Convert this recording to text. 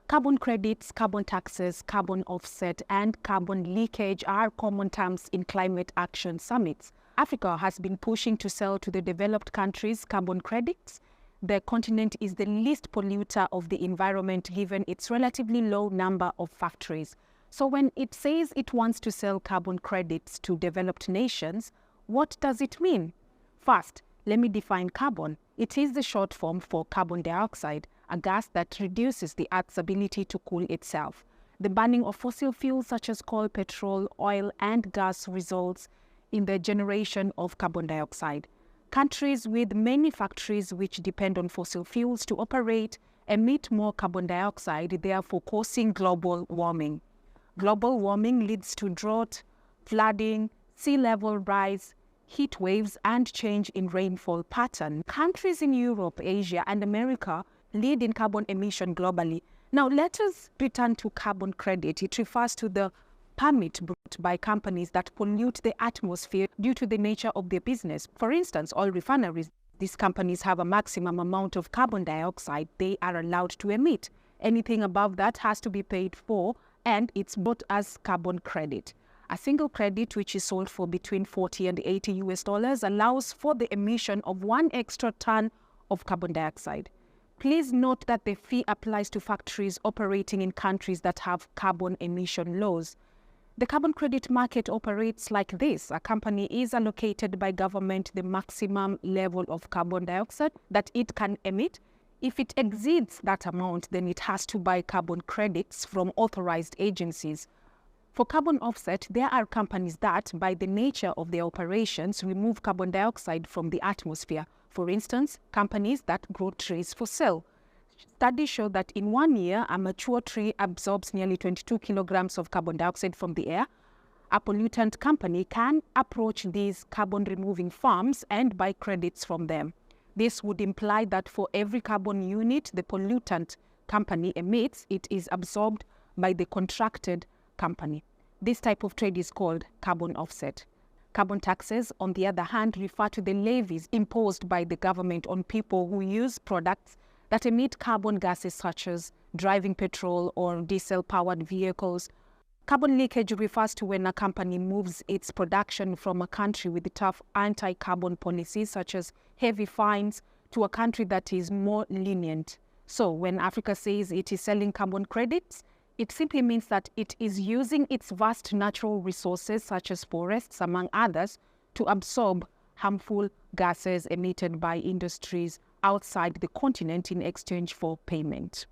Carbon credits, carbon taxes, carbon offset, and carbon leakage are common terms in climate action summits. Africa has been pushing to sell to the developed countries carbon credits. The continent is the least polluter of the environment given its relatively low number of factories. So when it says it wants to sell carbon credits to developed nations, what does it mean? First, let me define carbon. It is the short form for carbon dioxide, a gas that reduces the Earth's ability to cool itself. The burning of fossil fuels such as coal, petrol, oil, and gas results in the generation of carbon dioxide. Countries with many factories which depend on fossil fuels to operate emit more carbon dioxide, therefore causing global warming. Global warming leads to drought, flooding, sea level rise, heat waves, and change in rainfall pattern. Countries in Europe, Asia, and America lead in carbon emission globally. Now, let us return to carbon credit. It refers to the permit brought by companies that pollute the atmosphere due to the nature of their business. For instance, oil refineries. These companies have a maximum amount of carbon dioxide they are allowed to emit. Anything above that has to be paid for, and it's bought as carbon credit. A single credit, which is sold for between 40 and 80 US dollars, allows for the emission of 1 extra ton of carbon dioxide. Please note that the fee applies to factories operating in countries that have carbon emission laws. The carbon credit market operates like this. A company is allocated by government the maximum level of carbon dioxide that it can emit. If it exceeds that amount, then it has to buy carbon credits from authorized agencies. For carbon offset, there are companies that, by the nature of their operations, remove carbon dioxide from the atmosphere. For instance, companies that grow trees for sale. Studies show that in 1 year, a mature tree absorbs nearly 22 kilograms of carbon dioxide from the air. A pollutant company can approach these carbon-removing farms and buy credits from them. This would imply that for every carbon unit the pollutant company emits, it is absorbed by the contracted company. This type of trade is called carbon offset. Carbon taxes, on the other hand, refer to the levies imposed by the government on people who use products that emit carbon gases such as driving petrol or diesel-powered vehicles. Carbon leakage refers to when a company moves its production from a country with tough anti-carbon policies such as heavy fines to a country that is more lenient. So when Africa says it is selling carbon credits, it simply means that it is using its vast natural resources, such as forests, among others, to absorb harmful gases emitted by industries outside the continent in exchange for payment.